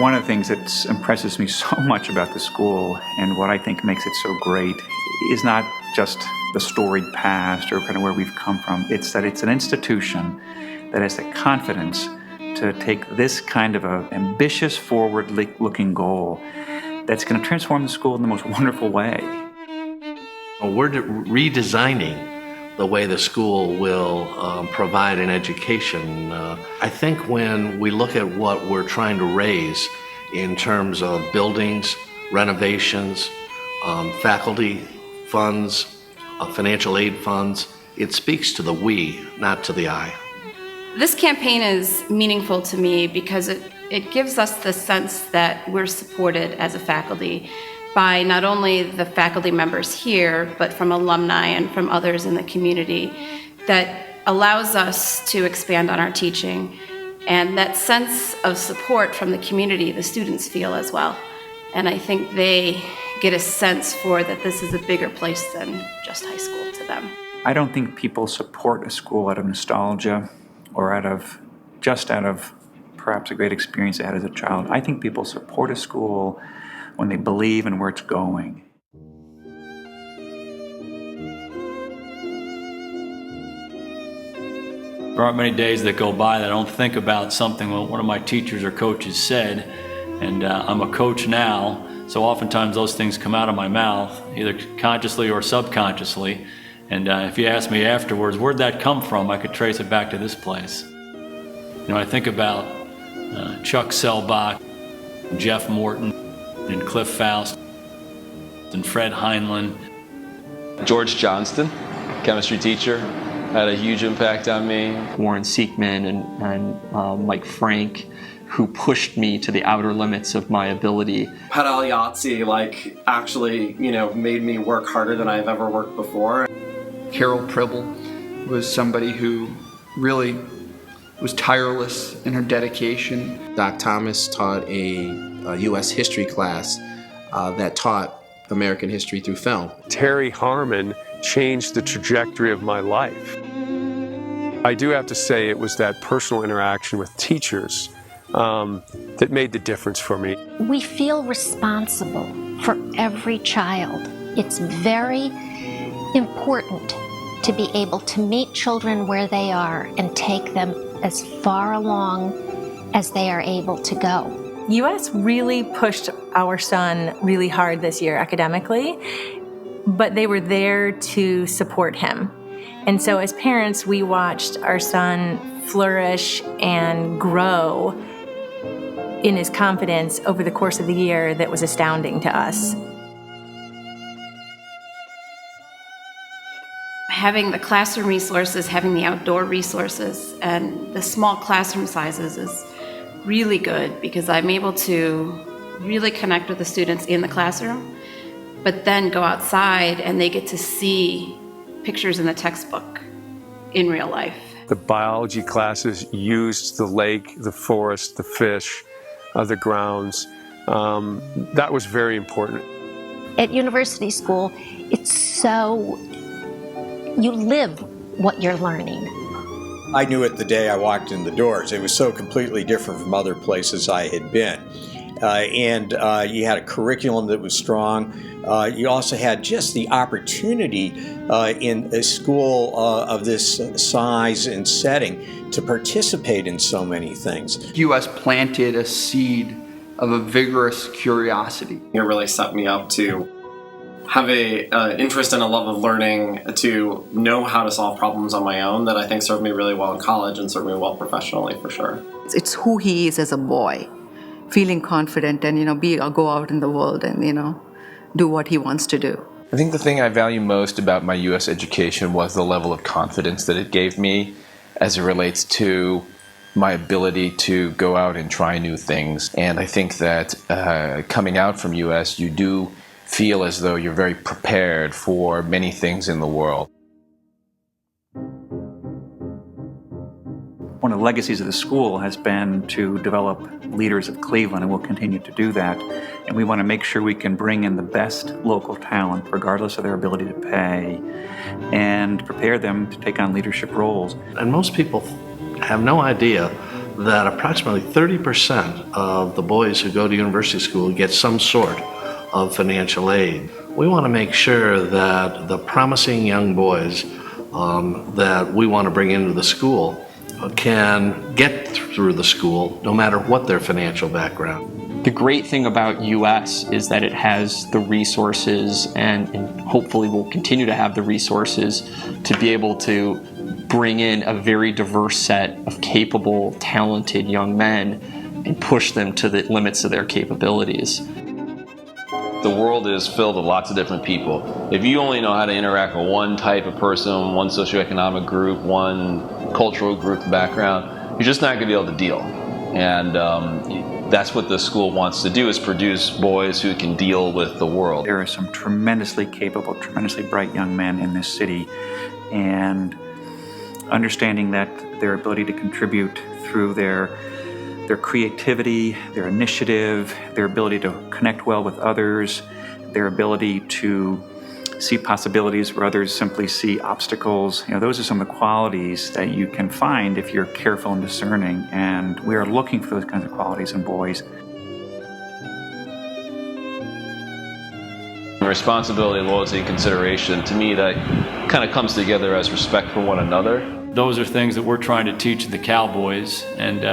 One of the things that impresses me so much about the school and what I think makes it so great is not just the storied past or kind of where we've come from. It's that it's an institution that has the confidence to take this kind of an ambitious, forward-looking goal that's going to transform the school in the most wonderful way. We're redesigning the way the school will provide an education. I think when we look at what we're trying to raise in terms of buildings, renovations, faculty funds, financial aid funds, it speaks to the we, not to the I. This campaign is meaningful to me because it gives us the sense that we're supported as a faculty by not only the faculty members here, but from alumni and from others in the community, that allows us to expand on our teaching. And that sense of support from the community, the students feel as well. And I think they get a sense for that this is a bigger place than just high school to them. I don't think people support a school out of nostalgia or out of perhaps a great experience they had as a child. I think people support a school when they believe in where it's going. There aren't many days that go by that I don't think about something one of my teachers or coaches said, and I'm a coach now, so oftentimes those things come out of my mouth, either consciously or subconsciously, and if you ask me afterwards, where'd that come from, I could trace it back to this place. You know, I think about Chuck Selbach, Jeff Morton, and Cliff Faust, and Fred Heinlein. George Johnston, chemistry teacher, had a huge impact on me. Warren Siekman and Mike Frank, who pushed me to the outer limits of my ability. Pat Aliazzi, actually, made me work harder than I've ever worked before. Carol Pribble was somebody who really was tireless in her dedication. Doc Thomas taught a U.S. history class that taught American history through film. Terry Harmon changed the trajectory of my life. I do have to say it was that personal interaction with teachers that made the difference for me. We feel responsible for every child. It's very important to be able to meet children where they are and take them as far along as they are able to go. US really pushed our son really hard this year academically, but they were there to support him. And so as parents, we watched our son flourish and grow in his confidence over the course of the year that was astounding to us. Having the classroom resources, having the outdoor resources, and the small classroom sizes is really good because I'm able to really connect with the students in the classroom, but then go outside and they get to see pictures in the textbook in real life. The biology classes used the lake, the forest, the fish, the grounds. That was very important. At university school, it's so, you live what you're learning. I knew it the day I walked in the doors. It was so completely different from other places I had been. And you had a curriculum that was strong. You also had just the opportunity in a school of this size and setting to participate in so many things. US planted a seed of a vigorous curiosity. It really set me up to have an interest and a love of learning, to know how to solve problems on my own that I think served me really well in college and served me well professionally for sure. It's who he is as a boy, feeling confident and go out in the world and do what he wants to do. I think the thing I value most about my U.S. education was the level of confidence that it gave me as it relates to my ability to go out and try new things. And I think that coming out from U.S., you do feel as though you're very prepared for many things in the world. One of the legacies of the school has been to develop leaders of Cleveland, and we'll continue to do that. And we want to make sure we can bring in the best local talent, regardless of their ability to pay, and prepare them to take on leadership roles. And most people have no idea that approximately 30% of the boys who go to university school get some sort of financial aid. We want to make sure that the promising young boys that we want to bring into the school can get through the school no matter what their financial background. The great thing about US is that it has the resources and hopefully will continue to have the resources to be able to bring in a very diverse set of capable, talented young men and push them to the limits of their capabilities. The world is filled with lots of different people. If you only know how to interact with one type of person, one socioeconomic group, one cultural group background, you're just not going to be able to deal. And that's what the school wants to do, is produce boys who can deal with the world. There are some tremendously capable, tremendously bright young men in this city, and understanding that their ability to contribute through their creativity, their initiative, their ability to connect well with others, their ability to see possibilities where others simply see obstacles. Those are some of the qualities that you can find if you're careful and discerning, and we are looking for those kinds of qualities in boys. Responsibility, loyalty, and consideration, to me, that kind of comes together as respect for one another. Those are things that we're trying to teach the Cowboys, and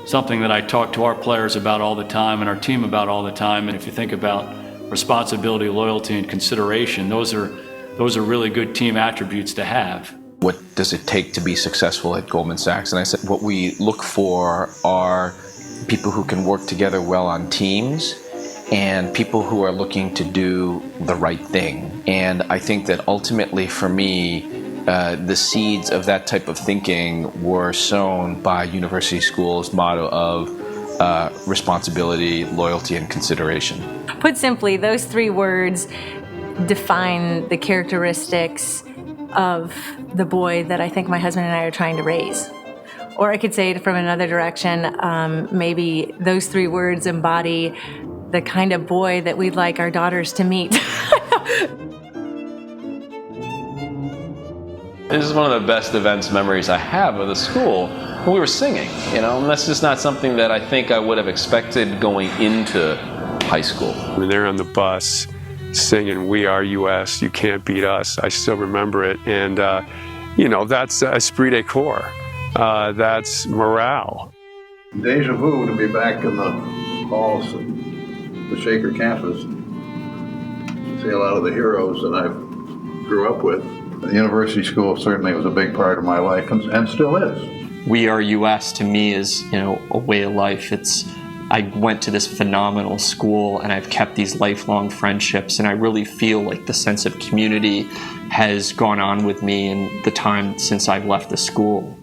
something that I talk to our players about all the time and our team about all the time. And if you think about responsibility, loyalty, and consideration, those are really good team attributes to have. What does it take to be successful at Goldman Sachs? And I said, what we look for are people who can work together well on teams and people who are looking to do the right thing. And I think that ultimately for me, the seeds of that type of thinking were sown by University School's motto of responsibility, loyalty, and consideration. Put simply, those three words define the characteristics of the boy that I think my husband and I are trying to raise. Or I could say it from another direction, maybe those three words embody the kind of boy that we'd like our daughters to meet. This is one of the best events memories I have of the school. We were singing, and that's just not something that I think I would have expected going into high school. When they're on the bus singing, "We are US, you can't beat us," I still remember it. And, that's esprit de corps. That's morale. Deja vu to be back in the halls of the Shaker campus. See a lot of the heroes that I grew up with. The university school certainly was a big part of my life and still is. We Are US to me is, a way of life. I went to this phenomenal school and I've kept these lifelong friendships, and I really feel like the sense of community has gone on with me in the time since I've left the school.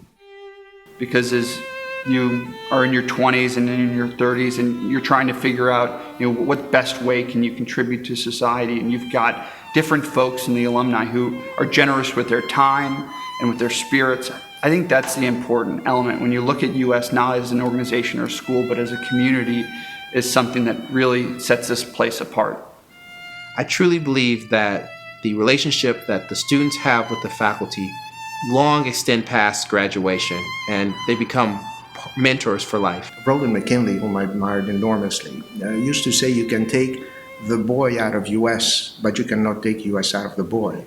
Because as you are in your 20s and in your 30s and you're trying to figure out, what best way can you contribute to society, and you've got different folks in the alumni who are generous with their time and with their spirits. I think that's the important element when you look at US, not as an organization or school, but as a community, is something that really sets this place apart. I truly believe that the relationship that the students have with the faculty long extend past graduation, and they become mentors for life. Roland McKinley, whom I admired enormously, used to say you can take the boy out of US, but you cannot take US out of the boy.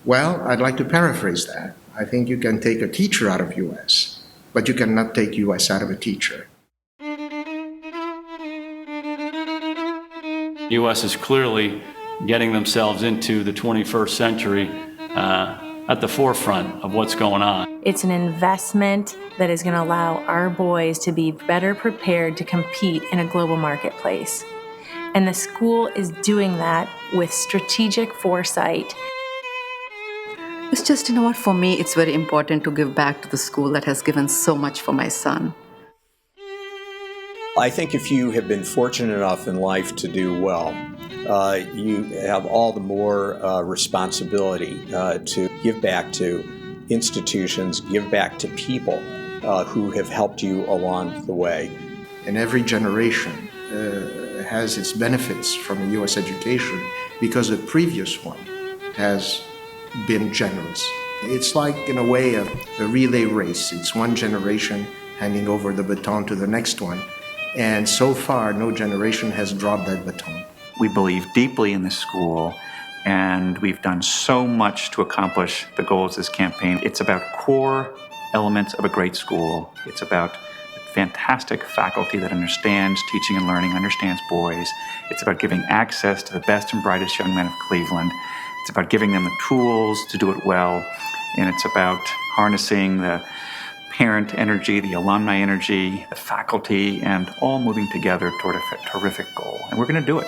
Well, I'd like to paraphrase that. I think you can take a teacher out of US, but you cannot take US out of a teacher. US is clearly getting themselves into the 21st century at the forefront of what's going on. It's an investment that is going to allow our boys to be better prepared to compete in a global marketplace. And the school is doing that with strategic foresight. It's just, for me, it's very important to give back to the school that has given so much for my son. I think if you have been fortunate enough in life to do well, you have all the more responsibility to give back to institutions, give back to people who have helped you along the way. And every generation has its benefits from a U.S. education because the previous one has been generous. It's like, in a way, a relay race. It's one generation handing over the baton to the next one. And so far, no generation has dropped that baton. We believe deeply in this school, and we've done so much to accomplish the goals of this campaign. It's about core elements of a great school. It's about fantastic faculty that understands teaching and learning, understands boys. It's about giving access to the best and brightest young men of Cleveland. It's about giving them the tools to do it well. And it's about harnessing the parent energy, the alumni energy, the faculty, and all moving together toward a terrific goal. And we're going to do it.